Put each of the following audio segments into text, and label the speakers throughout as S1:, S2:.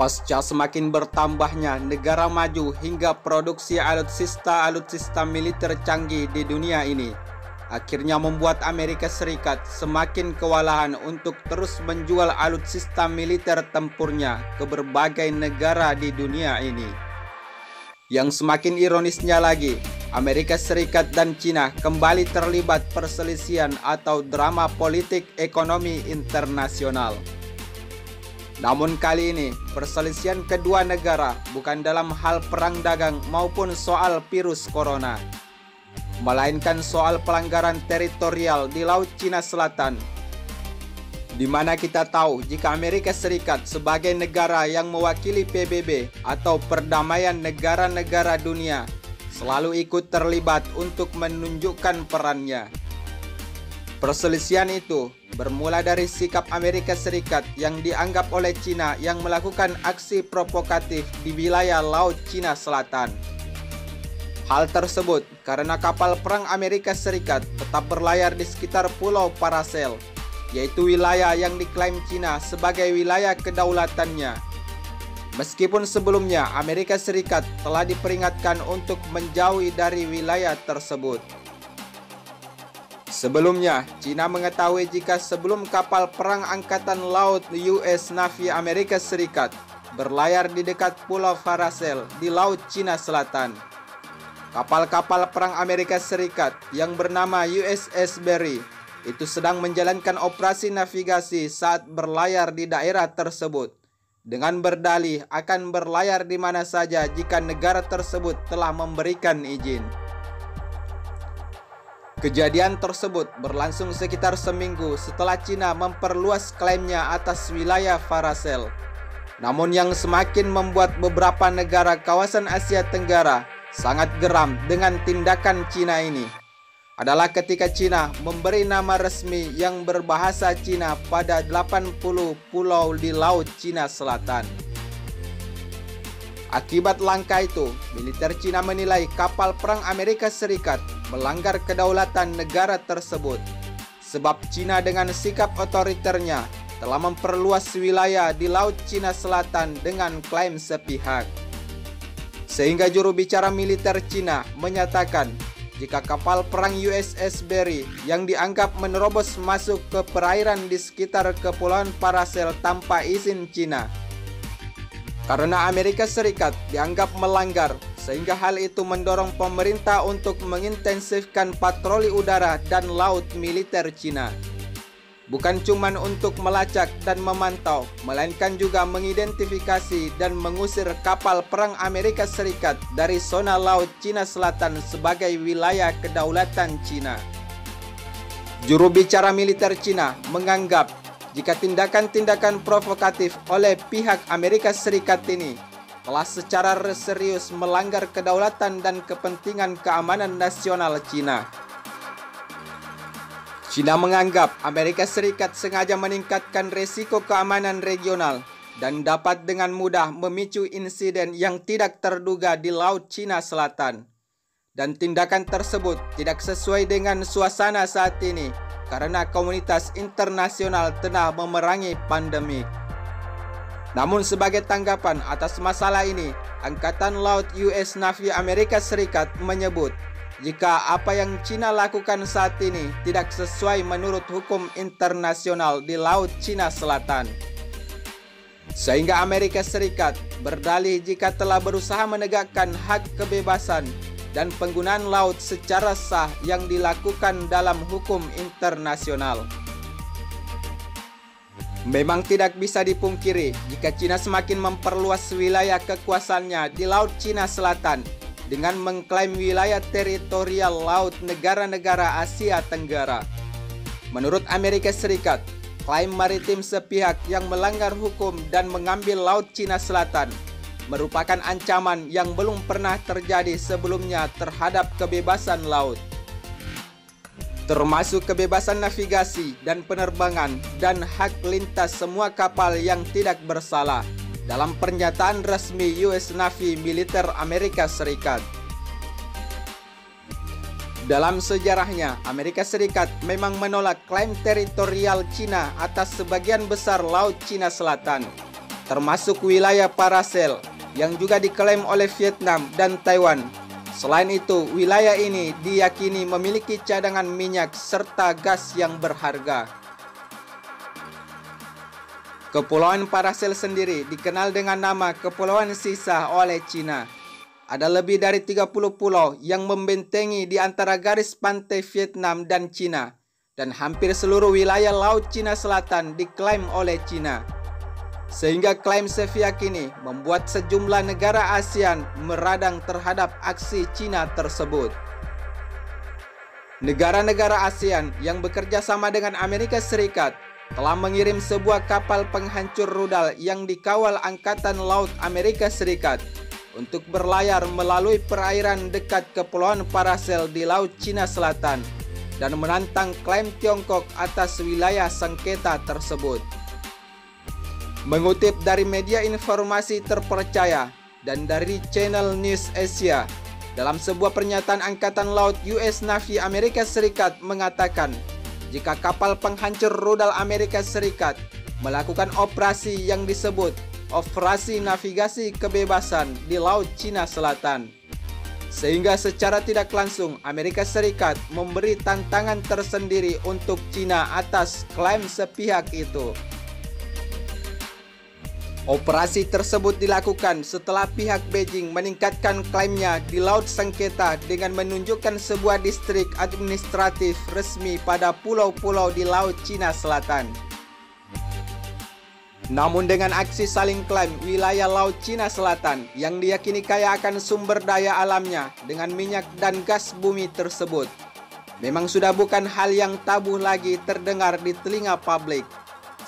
S1: Pasca semakin bertambahnya negara maju hingga produksi alutsista militer canggih di dunia ini, akhirnya membuat Amerika Serikat semakin kewalahan untuk terus menjual alutsista militer tempurnya ke berbagai negara di dunia ini. Yang semakin ironisnya lagi, Amerika Serikat dan Cina kembali terlibat perselisihan atau drama politik ekonomi internasional. Namun kali ini, perselisihan kedua negara bukan dalam hal perang dagang maupun soal virus corona, melainkan soal pelanggaran teritorial di Laut Cina Selatan, di mana kita tahu jika Amerika Serikat sebagai negara yang mewakili PBB atau Perdamaian Negara-Negara Dunia selalu ikut terlibat untuk menunjukkan perannya. Perselisihan itu bermula dari sikap Amerika Serikat yang dianggap oleh Cina yang melakukan aksi provokatif di wilayah Laut Cina Selatan. Hal tersebut karena kapal perang Amerika Serikat tetap berlayar di sekitar Pulau Paracel, yaitu wilayah yang diklaim Cina sebagai wilayah kedaulatannya. Meskipun sebelumnya Amerika Serikat telah diperingatkan untuk menjauhi dari wilayah tersebut. Sebelumnya, Cina mengetahui jika sebelum kapal perang Angkatan Laut US Navy Amerika Serikat berlayar di dekat Pulau Paracel di Laut Cina Selatan, kapal-kapal perang Amerika Serikat yang bernama USS Berry itu sedang menjalankan operasi navigasi saat berlayar di daerah tersebut, dengan berdalih akan berlayar di mana saja jika negara tersebut telah memberikan izin. Kejadian tersebut berlangsung sekitar seminggu setelah Cina memperluas klaimnya atas wilayah Paracel. Namun yang semakin membuat beberapa negara kawasan Asia Tenggara sangat geram dengan tindakan Cina ini adalah ketika Cina memberi nama resmi yang berbahasa Cina pada 80 pulau di Laut Cina Selatan. Akibat langkah itu, militer Cina menilai kapal perang Amerika Serikat melanggar kedaulatan negara tersebut, sebab Cina dengan sikap otoriternya telah memperluas wilayah di Laut Cina Selatan dengan klaim sepihak. Sehingga juru bicara militer Cina menyatakan jika kapal perang USS Berry yang dianggap menerobos masuk ke perairan di sekitar Kepulauan Paracel tanpa izin Cina, karena Amerika Serikat dianggap melanggar, sehingga hal itu mendorong pemerintah untuk mengintensifkan patroli udara dan laut militer Cina. Bukan cuma untuk melacak dan memantau, melainkan juga mengidentifikasi dan mengusir kapal perang Amerika Serikat dari zona Laut Cina Selatan sebagai wilayah kedaulatan Cina. Juru bicara militer Cina menganggap jika tindakan-tindakan provokatif oleh pihak Amerika Serikat ini telah secara serius melanggar kedaulatan dan kepentingan keamanan nasional Cina. Cina menganggap Amerika Serikat sengaja meningkatkan resiko keamanan regional dan dapat dengan mudah memicu insiden yang tidak terduga di Laut Cina Selatan. Dan tindakan tersebut tidak sesuai dengan suasana saat ini karena komunitas internasional tengah memerangi pandemik. Namun sebagai tanggapan atas masalah ini, Angkatan Laut US Navy Amerika Serikat menyebut jika apa yang Cina lakukan saat ini tidak sesuai menurut hukum internasional di Laut Cina Selatan. Sehingga Amerika Serikat berdalih jika telah berusaha menegakkan hak kebebasan dan penggunaan laut secara sah yang dilakukan dalam hukum internasional. Memang tidak bisa dipungkiri jika Cina semakin memperluas wilayah kekuasaannya di Laut Cina Selatan dengan mengklaim wilayah teritorial laut negara-negara Asia Tenggara. Menurut Amerika Serikat, klaim maritim sepihak yang melanggar hukum dan mengambil Laut Cina Selatan merupakan ancaman yang belum pernah terjadi sebelumnya terhadap kebebasan laut, termasuk kebebasan navigasi dan penerbangan dan hak lintas semua kapal yang tidak bersalah, dalam pernyataan resmi US Navy militer Amerika Serikat. Dalam sejarahnya, Amerika Serikat memang menolak klaim teritorial Cina atas sebagian besar Laut Cina Selatan. termasuk wilayah Paracel yang juga diklaim oleh Vietnam dan Taiwan. Selain itu, wilayah ini diyakini memiliki cadangan minyak serta gas yang berharga. Kepulauan Paracel sendiri dikenal dengan nama Kepulauan Sisa oleh Cina. Ada lebih dari 30 pulau yang membentengi di antara garis pantai Vietnam dan Cina, dan hampir seluruh wilayah Laut Cina Selatan diklaim oleh Cina. Sehingga klaim sepihak ini membuat sejumlah negara ASEAN meradang terhadap aksi Cina tersebut. Negara-negara ASEAN yang bekerja sama dengan Amerika Serikat telah mengirim sebuah kapal penghancur rudal yang dikawal Angkatan Laut Amerika Serikat untuk berlayar melalui perairan dekat Kepulauan Paracel di Laut Cina Selatan dan menantang klaim Tiongkok atas wilayah sengketa tersebut. Mengutip dari media informasi terpercaya dan dari Channel News Asia, dalam sebuah pernyataan Angkatan Laut US Navy Amerika Serikat mengatakan, jika kapal penghancur rudal Amerika Serikat melakukan operasi yang disebut Operasi Navigasi Kebebasan di Laut Cina Selatan, sehingga secara tidak langsung Amerika Serikat memberi tantangan tersendiri untuk Cina atas klaim sepihak itu. Operasi tersebut dilakukan setelah pihak Beijing meningkatkan klaimnya di Laut Sengketa dengan menunjukkan sebuah distrik administratif resmi pada pulau-pulau di Laut Cina Selatan. Namun dengan aksi saling klaim wilayah Laut Cina Selatan yang diyakini kaya akan sumber daya alamnya dengan minyak dan gas bumi tersebut, memang sudah bukan hal yang tabu lagi terdengar di telinga publik.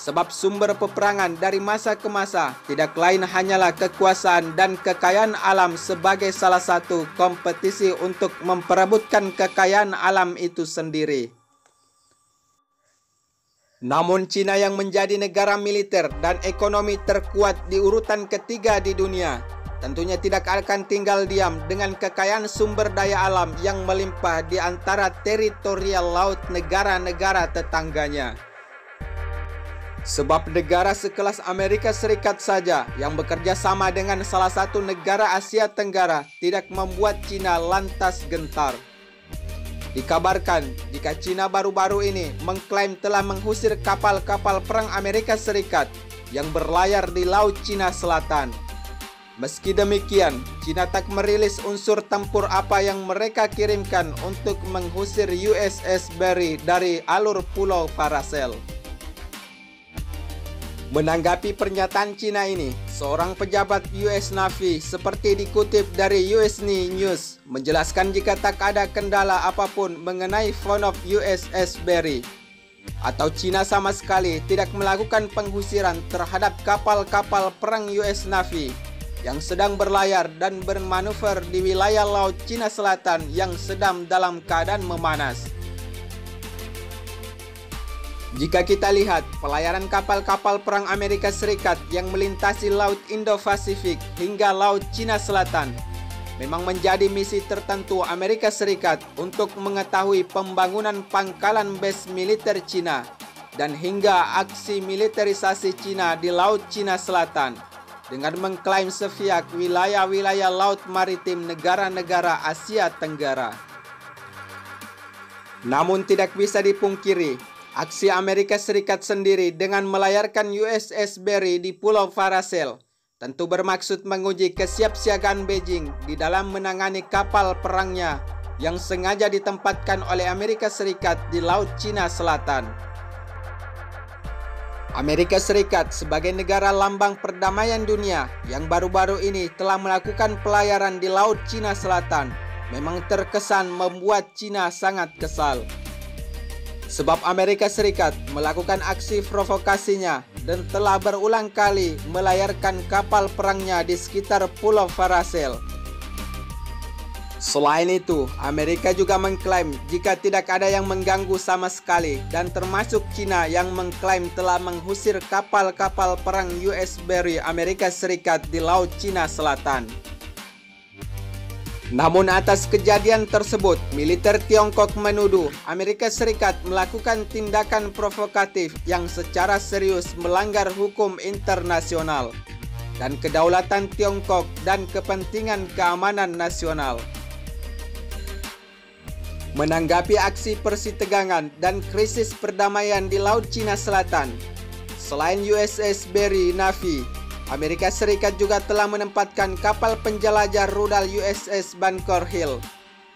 S1: Sebab sumber peperangan dari masa ke masa tidak lain hanyalah kekuasaan dan kekayaan alam sebagai salah satu kompetisi untuk memperebutkan kekayaan alam itu sendiri. Namun Cina yang menjadi negara militer dan ekonomi terkuat di urutan ketiga di dunia, tentunya tidak akan tinggal diam dengan kekayaan sumber daya alam yang melimpah di antara teritorial laut negara-negara tetangganya. Sebab negara sekelas Amerika Serikat saja yang bekerja sama dengan salah satu negara Asia Tenggara tidak membuat Cina lantas gentar. Dikabarkan jika Cina baru-baru ini mengklaim telah mengusir kapal-kapal perang Amerika Serikat yang berlayar di Laut Cina Selatan. Meski demikian, Cina tak merilis unsur tempur apa yang mereka kirimkan untuk mengusir USS Barry dari alur Pulau Paracel. Menanggapi pernyataan Cina ini, seorang pejabat US Navy seperti dikutip dari US News menjelaskan jika tak ada kendala apapun mengenai flight of USS Barry, atau Cina sama sekali tidak melakukan penggusiran terhadap kapal-kapal perang US Navy yang sedang berlayar dan bermanuver di wilayah Laut Cina Selatan yang sedang dalam keadaan memanas. Jika kita lihat pelayaran kapal-kapal perang Amerika Serikat yang melintasi Laut Indo-Pasifik hingga Laut Cina Selatan, memang menjadi misi tertentu Amerika Serikat untuk mengetahui pembangunan pangkalan base militer Cina dan hingga aksi militerisasi Cina di Laut Cina Selatan dengan mengklaim sepihak wilayah-wilayah laut maritim negara-negara Asia Tenggara. Namun tidak bisa dipungkiri, aksi Amerika Serikat sendiri dengan melayarkan USS Barry di Pulau Paracel tentu bermaksud menguji kesiapsiagaan Beijing di dalam menangani kapal perangnya yang sengaja ditempatkan oleh Amerika Serikat di Laut Cina Selatan. Amerika Serikat sebagai negara lambang perdamaian dunia yang baru-baru ini telah melakukan pelayaran di Laut Cina Selatan memang terkesan membuat Cina sangat kesal. Sebab Amerika Serikat melakukan aksi provokasinya dan telah berulang kali melayarkan kapal perangnya di sekitar Pulau Paracel. Selain itu, Amerika juga mengklaim jika tidak ada yang mengganggu sama sekali dan termasuk Cina yang mengklaim telah mengusir kapal-kapal perang US Barry Amerika Serikat di Laut Cina Selatan. Namun atas kejadian tersebut, militer Tiongkok menuduh Amerika Serikat melakukan tindakan provokatif yang secara serius melanggar hukum internasional. dan kedaulatan Tiongkok dan kepentingan keamanan nasional. Menanggapi aksi persitegangan dan krisis perdamaian di Laut Cina Selatan, selain USS Barry Navy, Amerika Serikat juga telah menempatkan kapal penjelajah rudal USS Bunker Hill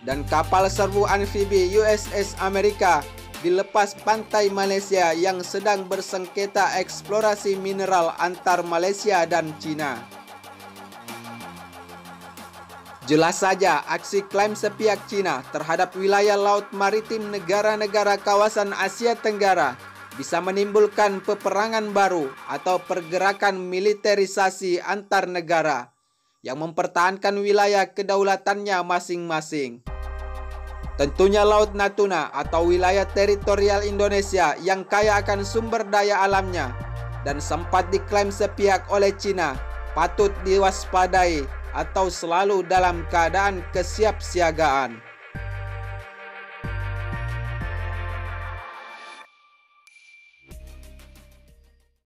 S1: dan kapal serbu amfibi USS Amerika di lepas pantai Malaysia yang sedang bersengketa eksplorasi mineral antar Malaysia dan China. Jelas saja aksi klaim sepihak China terhadap wilayah laut maritim negara-negara kawasan Asia Tenggara bisa menimbulkan peperangan baru atau pergerakan militerisasi antar negara yang mempertahankan wilayah kedaulatannya masing-masing. Tentunya Laut Natuna atau wilayah teritorial Indonesia yang kaya akan sumber daya alamnya dan sempat diklaim sepihak oleh China patut diwaspadai atau selalu dalam keadaan kesiapsiagaan.